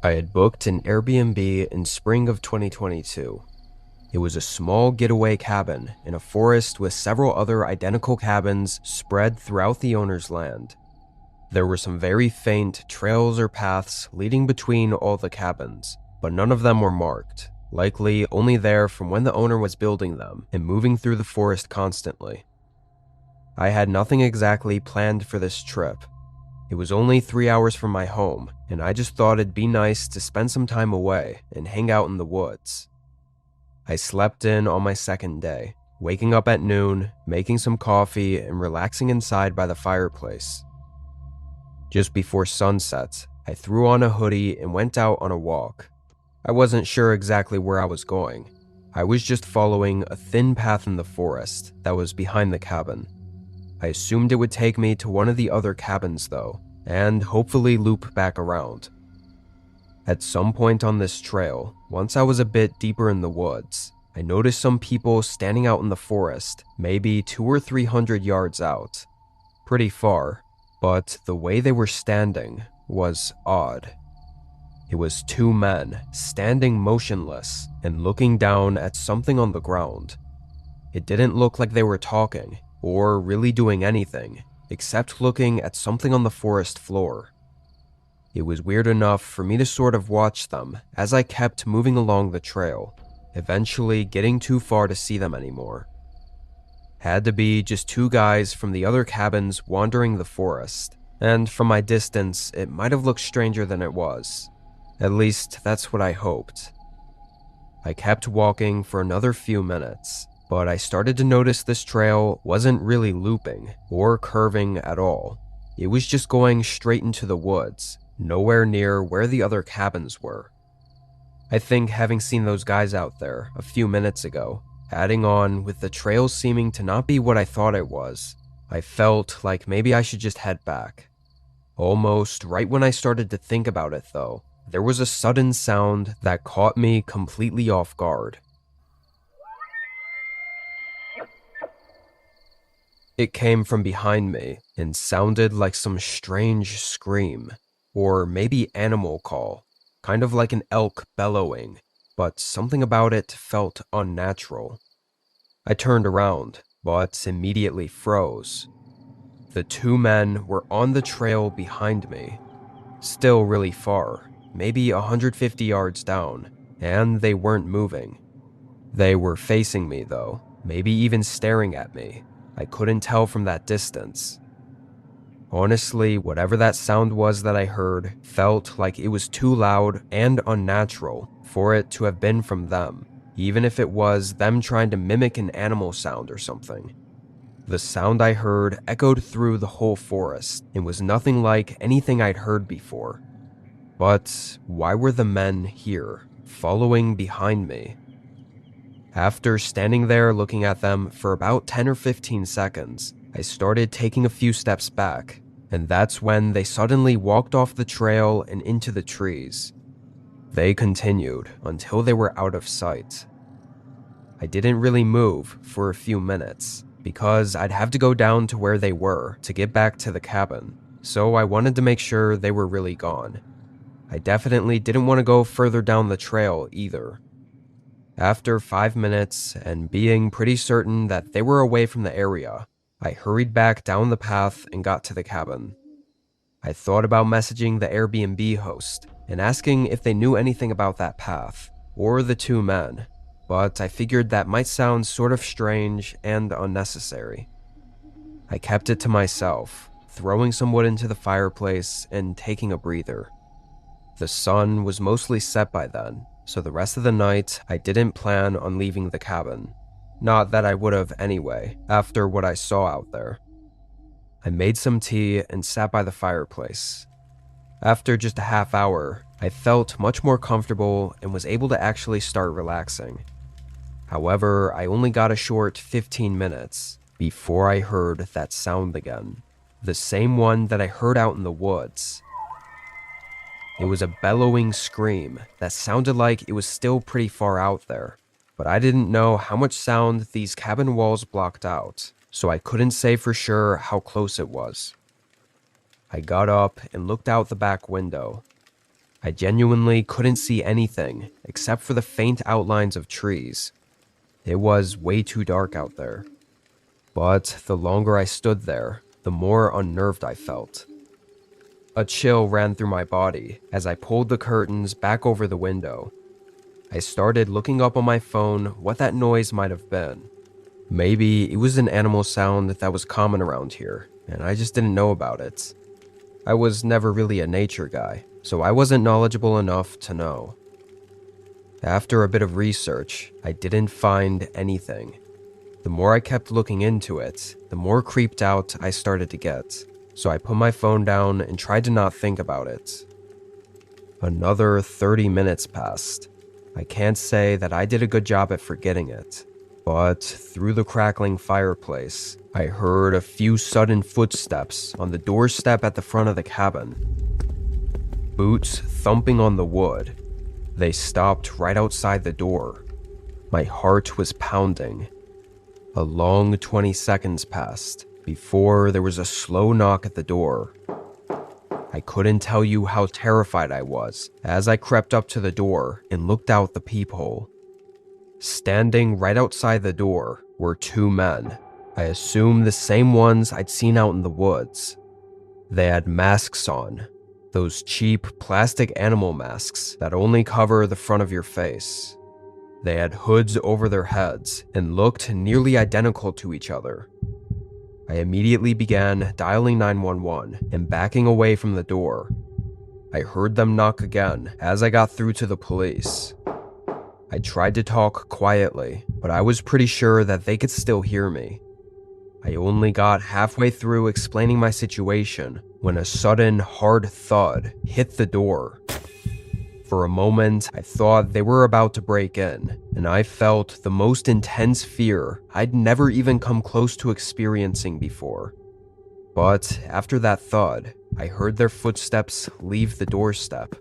I had booked an Airbnb in spring of 2022. It was a small getaway cabin in a forest with several other identical cabins spread throughout the owner's land. There were some very faint trails or paths leading between all the cabins, but none of them were marked, likely only there from when the owner was building them and moving through the forest constantly. I had nothing exactly planned for this trip. It was only 3 hours from my home, and I just thought it'd be nice to spend some time away and hang out in the woods. I slept in on my second day, waking up at noon, making some coffee, and relaxing inside by the fireplace. Just before sunset, I threw on a hoodie and went out on a walk. I wasn't sure exactly where I was going. I was just following a thin path in the forest that was behind the cabin. I assumed it would take me to one of the other cabins though, and hopefully loop back around. At some point on this trail, once I was a bit deeper in the woods, I noticed some people standing out in the forest, maybe 200 or 300 yards out. Pretty far, but the way they were standing was odd. It was two men standing motionless and looking down at something on the ground. It didn't look like they were talking or really doing anything, except looking at something on the forest floor. It was weird enough for me to sort of watch them as I kept moving along the trail, eventually getting too far to see them anymore. Had to be just two guys from the other cabins wandering the forest, and from my distance, it might have looked stranger than it was. At least, that's what I hoped. I kept walking for another few minutes, but I started to notice this trail wasn't really looping or curving at all. It was just going straight into the woods, nowhere near where the other cabins were. I think having seen those guys out there a few minutes ago, adding on with the trail seeming to not be what I thought it was, I felt like maybe I should just head back. Almost right when I started to think about it though, there was a sudden sound that caught me completely off guard. It came from behind me and sounded like some strange scream, or maybe animal call, kind of like an elk bellowing, but something about it felt unnatural. I turned around, but immediately froze. The two men were on the trail behind me, still really far, maybe 150 yards down, and they weren't moving. They were facing me though, maybe even staring at me. I couldn't tell from that distance. Honestly, whatever that sound was that I heard felt like it was too loud and unnatural for it to have been from them, even if it was them trying to mimic an animal sound or something. The sound I heard echoed through the whole forest and was nothing like anything I'd heard before. But why were the men here, following behind me? After standing there looking at them for about 10 or 15 seconds, I started taking a few steps back, and that's when they suddenly walked off the trail and into the trees. They continued until they were out of sight. I didn't really move for a few minutes, because I'd have to go down to where they were to get back to the cabin, so I wanted to make sure they were really gone. I definitely didn't want to go further down the trail either. After 5 minutes, and being pretty certain that they were away from the area, I hurried back down the path and got to the cabin. I thought about messaging the Airbnb host and asking if they knew anything about that path, or the two men, but I figured that might sound sort of strange and unnecessary. I kept it to myself, throwing some wood into the fireplace and taking a breather. The sun was mostly set by then, so the rest of the night I didn't plan on leaving the cabin. Not that I would have anyway, after what I saw out there. I made some tea and sat by the fireplace. After just a half hour, I felt much more comfortable and was able to actually start relaxing. However, I only got a short 15 minutes before I heard that sound again. The same one that I heard out in the woods. It was a bellowing scream that sounded like it was still pretty far out there, but I didn't know how much sound these cabin walls blocked out, so I couldn't say for sure how close it was. I got up and looked out the back window. I genuinely couldn't see anything except for the faint outlines of trees. It was way too dark out there. But the longer I stood there, the more unnerved I felt. A chill ran through my body as I pulled the curtains back over the window. I started looking up on my phone what that noise might have been. Maybe it was an animal sound that was common around here, and I just didn't know about it. I was never really a nature guy, so I wasn't knowledgeable enough to know. After a bit of research, I didn't find anything. The more I kept looking into it, the more creeped out I started to get, so I put my phone down and tried to not think about it. Another 30 minutes passed. I can't say that I did a good job at forgetting it, but through the crackling fireplace, I heard a few sudden footsteps on the doorstep at the front of the cabin. Boots thumping on the wood. They stopped right outside the door. My heart was pounding. A long 20 seconds passed before there was a slow knock at the door. I couldn't tell you how terrified I was as I crept up to the door and looked out the peephole. Standing right outside the door were two men. I assume the same ones I'd seen out in the woods. They had masks on, those cheap plastic animal masks that only cover the front of your face. They had hoods over their heads and looked nearly identical to each other. I immediately began dialing 911 and backing away from the door. I heard them knock again as I got through to the police. I tried to talk quietly, but I was pretty sure that they could still hear me. I only got halfway through explaining my situation when a sudden hard thud hit the door. For a moment, I thought they were about to break in, and I felt the most intense fear I'd never even come close to experiencing before. But after that thud, I heard their footsteps leave the doorstep.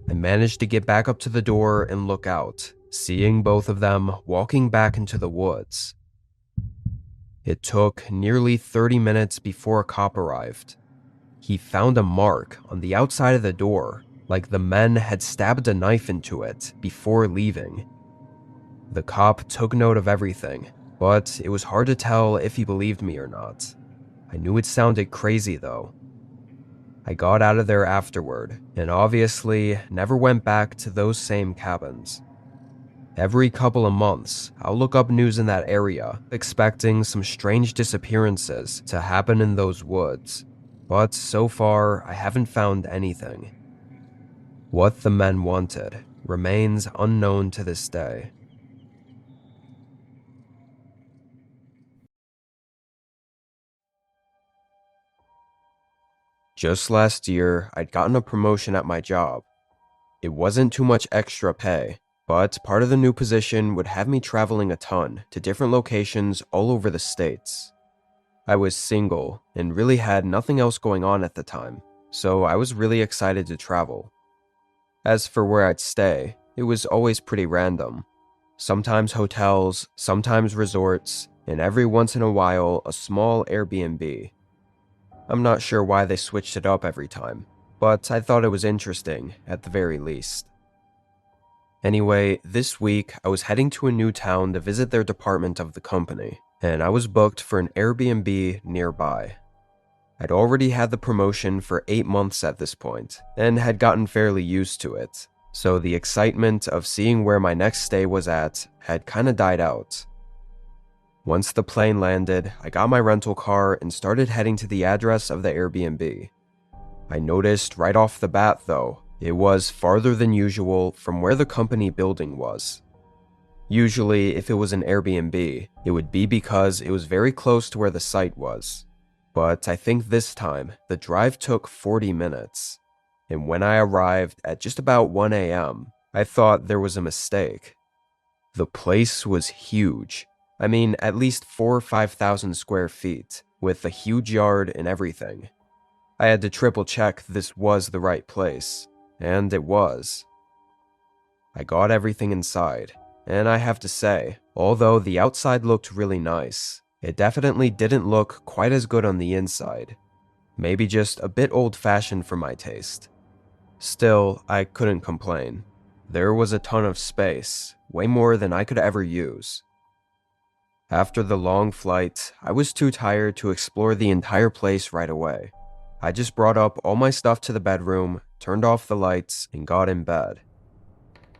I managed to get back up to the door and look out, seeing both of them walking back into the woods. It took nearly 30 minutes before a cop arrived. He found a mark on the outside of the door, like the men had stabbed a knife into it before leaving. The cop took note of everything, but it was hard to tell if he believed me or not. I knew it sounded crazy though. I got out of there afterward, and obviously never went back to those same cabins. Every couple of months, I'll look up news in that area, expecting some strange disappearances to happen in those woods, but so far I haven't found anything. What the men wanted remains unknown to this day. Just last year, I'd gotten a promotion at my job. It wasn't too much extra pay, but part of the new position would have me traveling a ton to different locations all over the states. I was single and really had nothing else going on at the time, so I was really excited to travel. As for where I'd stay, it was always pretty random. Sometimes hotels, sometimes resorts, and every once in a while a small Airbnb. I'm not sure why they switched it up every time, but I thought it was interesting at the very least. Anyway, this week I was heading to a new town to visit their department of the company, and I was booked for an Airbnb nearby. I'd already had the promotion for 8 months at this point, and had gotten fairly used to it, so the excitement of seeing where my next stay was at had kinda died out. Once the plane landed, I got my rental car and started heading to the address of the Airbnb. I noticed right off the bat, though, it was farther than usual from where the company building was. Usually, if it was an Airbnb, it would be because it was very close to where the site was. But I think this time, the drive took 40 minutes. And when I arrived at just about 1 a.m., I thought there was a mistake. The place was huge. I mean, at least 4,000 or 5,000 square feet, with a huge yard and everything. I had to triple check this was the right place, and it was. I got everything inside, and I have to say, although the outside looked really nice, it definitely didn't look quite as good on the inside. Maybe just a bit old-fashioned for my taste. Still, I couldn't complain. There was a ton of space, way more than I could ever use. After the long flight, I was too tired to explore the entire place right away. I just brought up all my stuff to the bedroom, turned off the lights, and got in bed.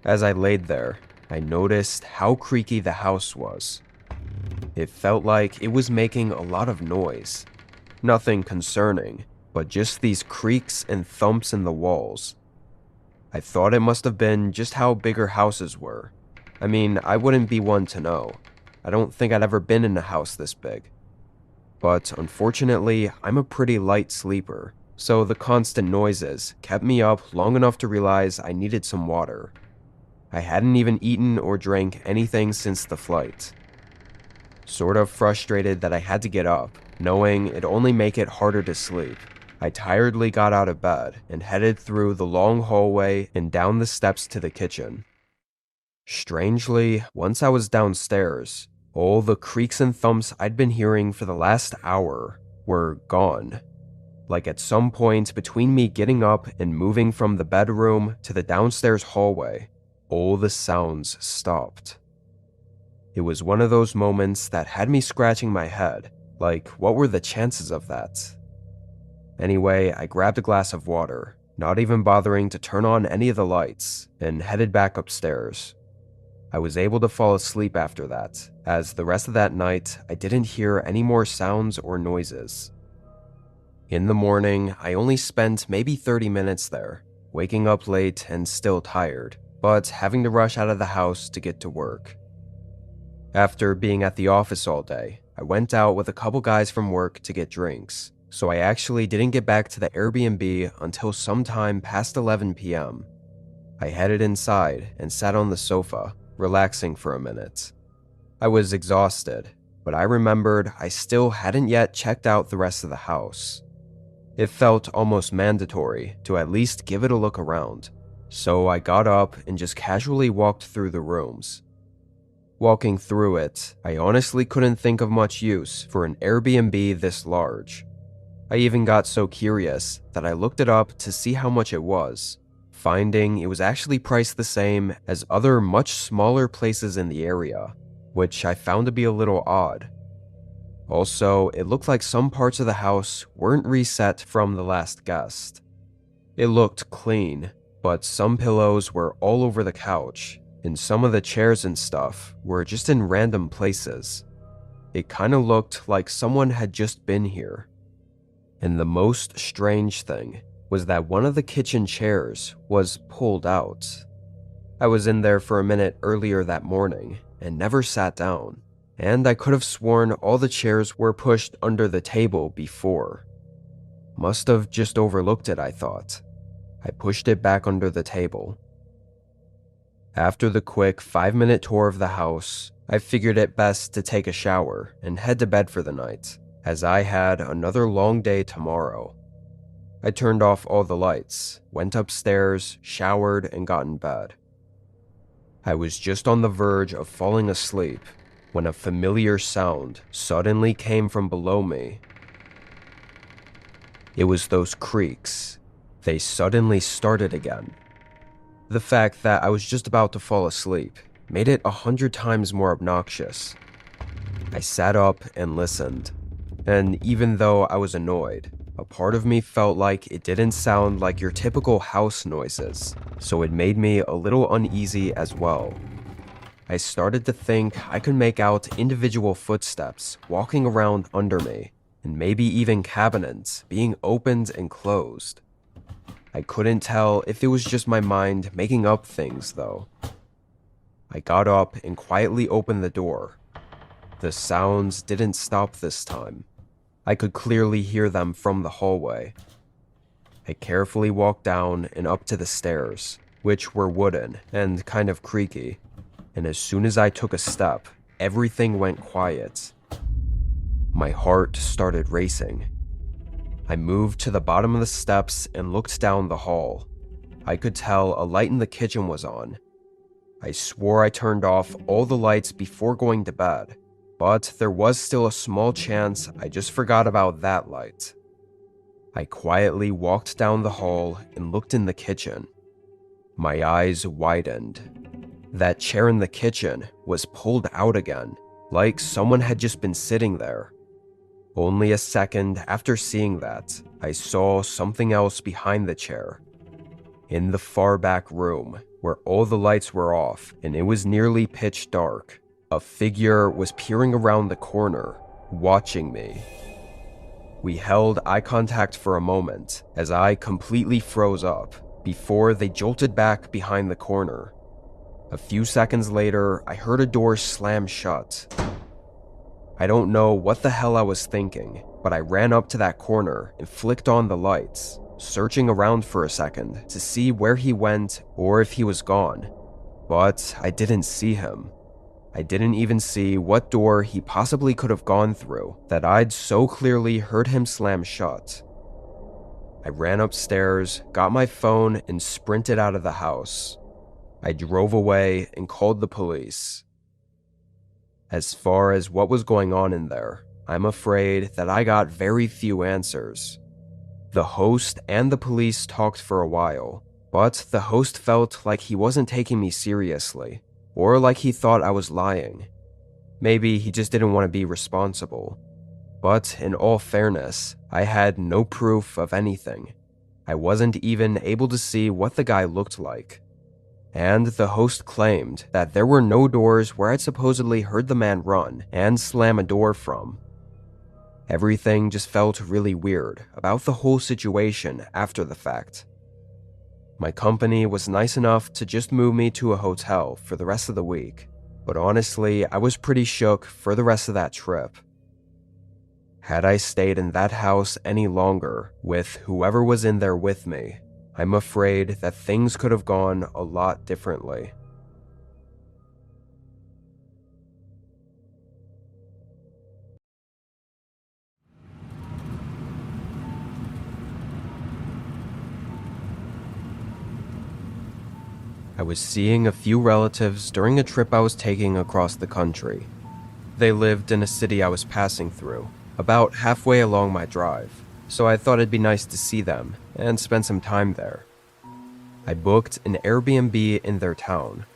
As I laid there, I noticed how creaky the house was. It felt like it was making a lot of noise. Nothing concerning, but just these creaks and thumps in the walls. I thought it must have been just how bigger houses were. I mean, I wouldn't be one to know. I don't think I'd ever been in a house this big. But unfortunately, I'm a pretty light sleeper, so the constant noises kept me up long enough to realize I needed some water. I hadn't even eaten or drank anything since the flight. Sort of frustrated that I had to get up, knowing it'd only make it harder to sleep, I tiredly got out of bed and headed through the long hallway and down the steps to the kitchen. Strangely, once I was downstairs, all the creaks and thumps I'd been hearing for the last hour were gone. Like at some point between me getting up and moving from the bedroom to the downstairs hallway, all the sounds stopped. It was one of those moments that had me scratching my head, like what were the chances of that? Anyway, I grabbed a glass of water, not even bothering to turn on any of the lights, and headed back upstairs. I was able to fall asleep after that, as the rest of that night I didn't hear any more sounds or noises. In the morning, I only spent maybe 30 minutes there, waking up late and still tired, but having to rush out of the house to get to work. After being at the office all day, I went out with a couple guys from work to get drinks, so I actually didn't get back to the Airbnb until sometime past 11 p.m. I headed inside and sat on the sofa, relaxing for a minute. I was exhausted, but I remembered I still hadn't yet checked out the rest of the house. It felt almost mandatory to at least give it a look around, so I got up and just casually walked through the rooms. Walking through it, I honestly couldn't think of much use for an Airbnb this large. I even got so curious that I looked it up to see how much it was, finding it was actually priced the same as other much smaller places in the area, which I found to be a little odd. Also, it looked like some parts of the house weren't reset from the last guest. It looked clean, but some pillows were all over the couch, and some of the chairs and stuff were just in random places. It kinda looked like someone had just been here. And the most strange thing was that one of the kitchen chairs was pulled out. I was in there for a minute earlier that morning and never sat down, and I could have sworn all the chairs were pushed under the table before. Must have just overlooked it, I thought. I pushed it back under the table. After the quick 5-minute tour of the house, I figured it best to take a shower and head to bed for the night, as I had another long day tomorrow. I turned off all the lights, went upstairs, showered, and got in bed. I was just on the verge of falling asleep when a familiar sound suddenly came from below me. It was those creaks. They suddenly started again. The fact that I was just about to fall asleep made it 100 times more obnoxious. I sat up and listened, and even though I was annoyed, a part of me felt like it didn't sound like your typical house noises, so it made me a little uneasy as well. I started to think I could make out individual footsteps walking around under me, and maybe even cabinets being opened and closed. I couldn't tell if it was just my mind making up things, though. I got up and quietly opened the door. The sounds didn't stop this time. I could clearly hear them from the hallway. I carefully walked down and up to the stairs, which were wooden and kind of creaky, and as soon as I took a step, everything went quiet. My heart started racing. I moved to the bottom of the steps and looked down the hall. I could tell a light in the kitchen was on. I swore I turned off all the lights before going to bed, but there was still a small chance I just forgot about that light. I quietly walked down the hall and looked in the kitchen. My eyes widened. That chair in the kitchen was pulled out again, like someone had just been sitting there. Only a second after seeing that, I saw something else behind the chair. In the far back room, where all the lights were off and it was nearly pitch dark, a figure was peering around the corner, watching me. We held eye contact for a moment as I completely froze up before they jolted back behind the corner. A few seconds later, I heard a door slam shut. I don't know what the hell I was thinking, but I ran up to that corner and flicked on the lights, searching around for a second to see where he went or if he was gone. But I didn't see him. I didn't even see what door he possibly could have gone through that I'd so clearly heard him slam shut. I ran upstairs, got my phone, and sprinted out of the house. I drove away and called the police. As far as what was going on in there, I'm afraid that I got very few answers. The host and the police talked for a while, but the host felt like he wasn't taking me seriously, or like he thought I was lying. Maybe he just didn't want to be responsible. But in all fairness, I had no proof of anything. I wasn't even able to see what the guy looked like. And the host claimed that there were no doors where I'd supposedly heard the man run and slam a door from. Everything just felt really weird about the whole situation after the fact. My company was nice enough to just move me to a hotel for the rest of the week, but honestly, I was pretty shook for the rest of that trip. Had I stayed in that house any longer with whoever was in there with me, I'm afraid that things could have gone a lot differently. I was seeing a few relatives during a trip I was taking across the country. They lived in a city I was passing through, about halfway along my drive, so I thought it'd be nice to see them and spend some time there. I booked an Airbnb in their town.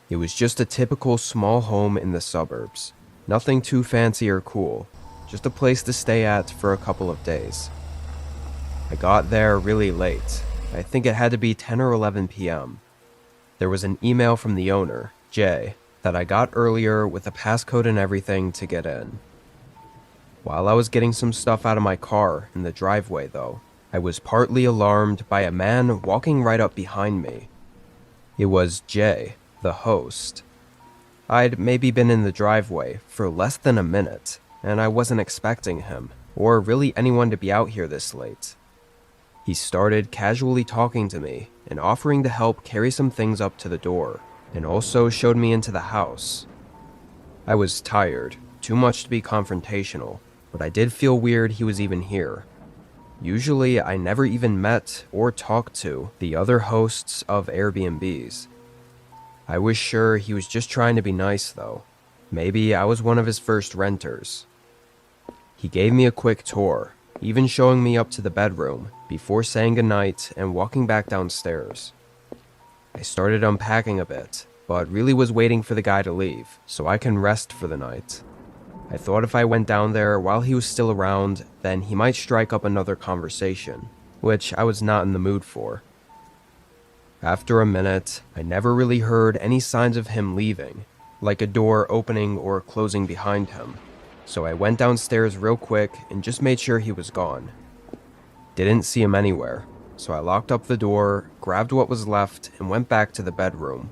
It was just a typical small home in the suburbs. Nothing too fancy or cool, just a place to stay at for a couple of days. I got there really late. I think it had to be 10 or 11 p.m. There was an email from the owner, Jay, that I got earlier with a passcode and everything to get in. While I was getting some stuff out of my car in the driveway, though, I was partly alarmed by a man walking right up behind me. It was Jay, the host. I'd maybe been in the driveway for less than a minute, and I wasn't expecting him, or really anyone to be out here this late. He started casually talking to me and offering to help carry some things up to the door, and also showed me into the house. I was tired, too much to be confrontational, but I did feel weird he was even here. Usually, I never even met or talked to the other hosts of Airbnbs. I was sure he was just trying to be nice, though. Maybe I was one of his first renters. He gave me a quick tour, even showing me up to the bedroom before saying goodnight and walking back downstairs. I started unpacking a bit, but really was waiting for the guy to leave so I can rest for the night. I thought if I went down there while he was still around, then he might strike up another conversation, which I was not in the mood for. After a minute, I never really heard any signs of him leaving, like a door opening or closing behind him, so I went downstairs real quick and just made sure he was gone. Didn't see him anywhere, so I locked up the door, grabbed what was left, and went back to the bedroom.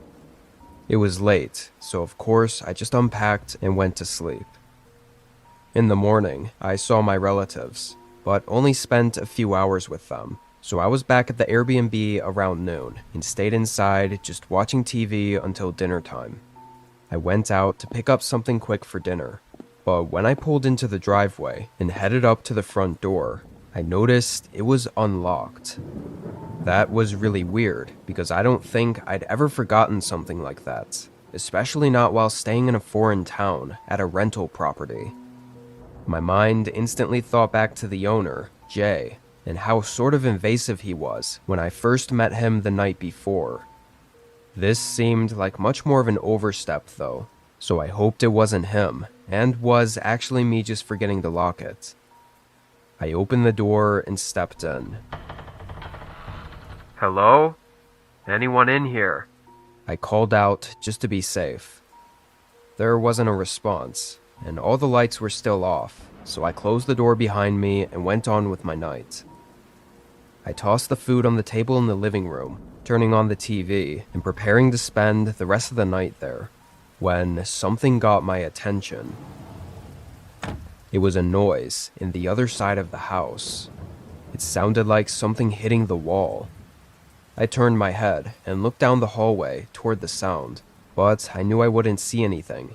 It was late, so of course I just unpacked and went to sleep. In the morning, I saw my relatives, but only spent a few hours with them, so I was back at the Airbnb around noon and stayed inside just watching TV until dinner time. I went out to pick up something quick for dinner, but when I pulled into the driveway and headed up to the front door, I noticed it was unlocked. That was really weird because I don't think I'd ever forgotten something like that, especially not while staying in a foreign town at a rental property. My mind instantly thought back to the owner, Jay, and how sort of invasive he was when I first met him the night before. This seemed like much more of an overstep though, so I hoped it wasn't him, and was actually me just forgetting to lock it. I opened the door and stepped in. "Hello? Anyone in here?" I called out just to be safe. There wasn't a response, and all the lights were still off, so I closed the door behind me and went on with my night. I tossed the food on the table in the living room, turning on the TV, and preparing to spend the rest of the night there, when something got my attention. It was a noise in the other side of the house. It sounded like something hitting the wall. I turned my head and looked down the hallway toward the sound, but I knew I wouldn't see anything.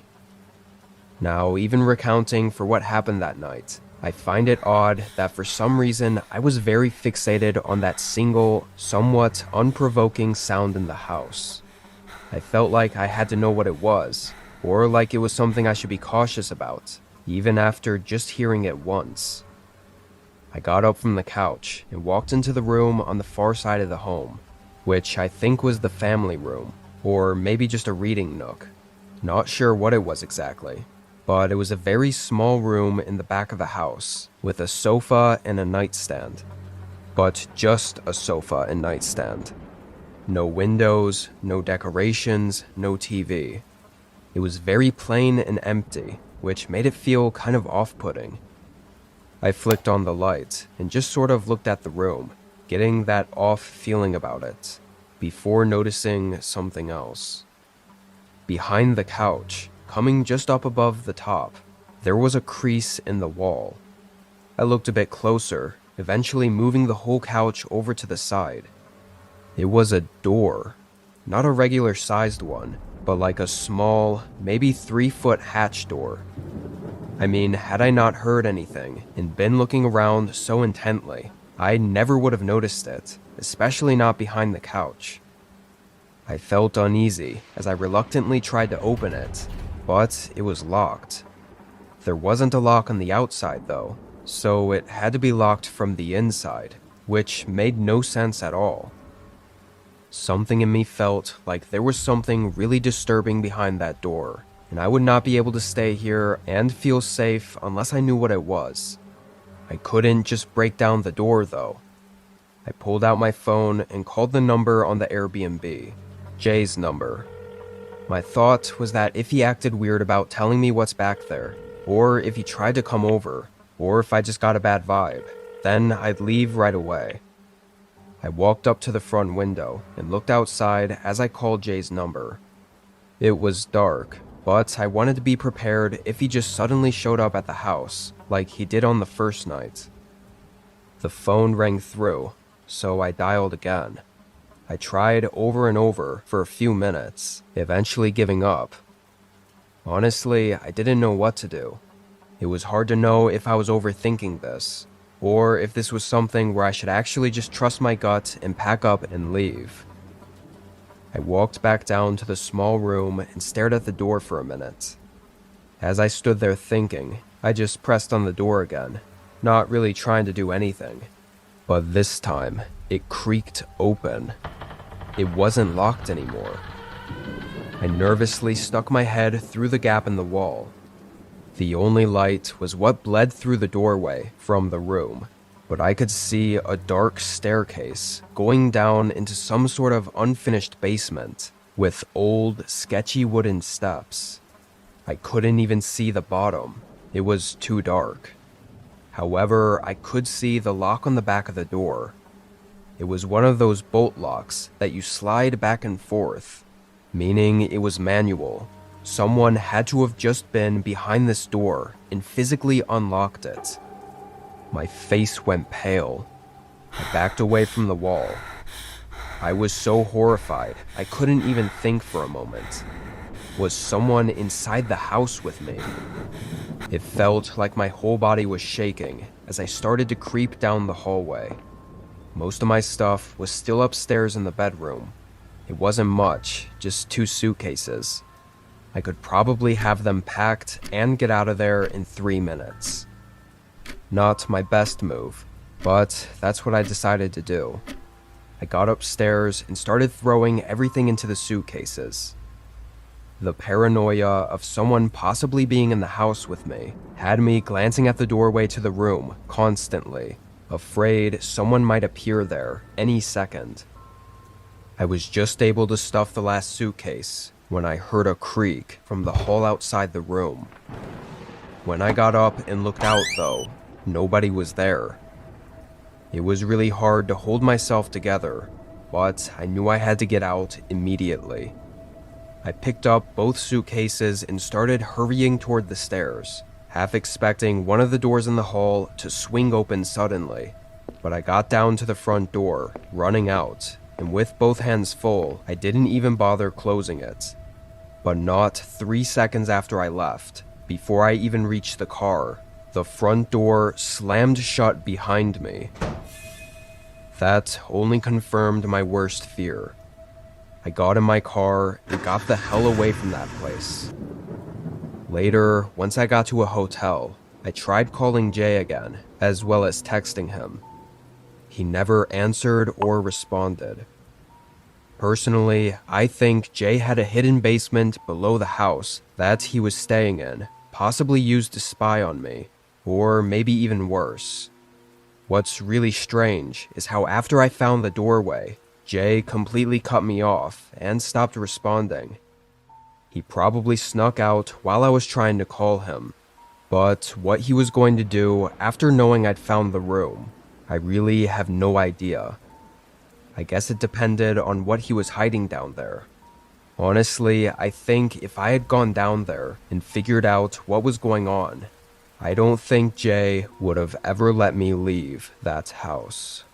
Now, even recounting for what happened that night, I find it odd that for some reason I was very fixated on that single, somewhat unprovoking sound in the house. I felt like I had to know what it was, or like it was something I should be cautious about, even after just hearing it once. I got up from the couch and walked into the room on the far side of the home, which I think was the family room, or maybe just a reading nook. Not sure what it was exactly, but it was a very small room in the back of the house, with a sofa and a nightstand. But just a sofa and nightstand. No windows, no decorations, no TV. It was very plain and empty, which made it feel kind of off-putting. I flicked on the light and just sort of looked at the room, getting that off feeling about it, before noticing something else. Behind the couch, coming just up above the top, there was a crease in the wall. I looked a bit closer, eventually moving the whole couch over to the side. It was a door, not a regular sized one, but like a small, maybe 3-foot hatch door. I mean, had I not heard anything and been looking around so intently, I never would have noticed it, especially not behind the couch. I felt uneasy as I reluctantly tried to open it, but it was locked. There wasn't a lock on the outside though, so it had to be locked from the inside, which made no sense at all. Something in me felt like there was something really disturbing behind that door, and I would not be able to stay here and feel safe unless I knew what it was. I couldn't just break down the door though. I pulled out my phone and called the number on the Airbnb, Jay's number. My thought was that if he acted weird about telling me what's back there, or if he tried to come over, or if I just got a bad vibe, then I'd leave right away. I walked up to the front window and looked outside as I called Jay's number. It was dark, but I wanted to be prepared if he just suddenly showed up at the house, like he did on the first night. The phone rang through, so I dialed again. I tried over and over for a few minutes, eventually giving up. Honestly, I didn't know what to do. It was hard to know if I was overthinking this, or if this was something where I should actually just trust my gut and pack up and leave. I walked back down to the small room and stared at the door for a minute. As I stood there thinking, I just pressed on the door again, not really trying to do anything. But this time, it creaked open. It wasn't locked anymore. I nervously stuck my head through the gap in the wall. The only light was what bled through the doorway from the room, but I could see a dark staircase going down into some sort of unfinished basement with old, sketchy wooden steps. I couldn't even see the bottom. It was too dark. However, I could see the lock on the back of the door. It was one of those bolt locks that you slide back and forth, meaning it was manual. Someone had to have just been behind this door and physically unlocked it. My face went pale. I backed away from the wall. I was so horrified, I couldn't even think for a moment. Was someone inside the house with me? It felt like my whole body was shaking as I started to creep down the hallway. Most of my stuff was still upstairs in the bedroom. It wasn't much, just 2 suitcases. I could probably have them packed and get out of there in 3 minutes. Not my best move, But that's what I decided to do. I got upstairs and started throwing everything into the suitcases. The paranoia of someone possibly being in the house with me had me glancing at the doorway to the room constantly, afraid someone might appear there any second. I was just able to stuff the last suitcase when I heard a creak from the hall outside the room. When I got up and looked out, though, nobody was there. It was really hard to hold myself together, but I knew I had to get out immediately. I picked up both suitcases and started hurrying toward the stairs, half expecting one of the doors in the hall to swing open suddenly. But I got down to the front door, running out, and with both hands full, I didn't even bother closing it. But not 3 seconds after I left, before I even reached the car, the front door slammed shut behind me. That only confirmed my worst fear. I got in my car and got the hell away from that place. Later, once I got to a hotel, I tried calling Jay again, as well as texting him. He never answered or responded. Personally, I think Jay had a hidden basement below the house that he was staying in, possibly used to spy on me, or maybe even worse. What's really strange is how after I found the doorway, Jay completely cut me off and stopped responding. He probably snuck out while I was trying to call him, but what he was going to do after knowing I'd found the room, I really have no idea. I guess it depended on what he was hiding down there. Honestly, I think if I had gone down there and figured out what was going on, I don't think Jay would have ever let me leave that house.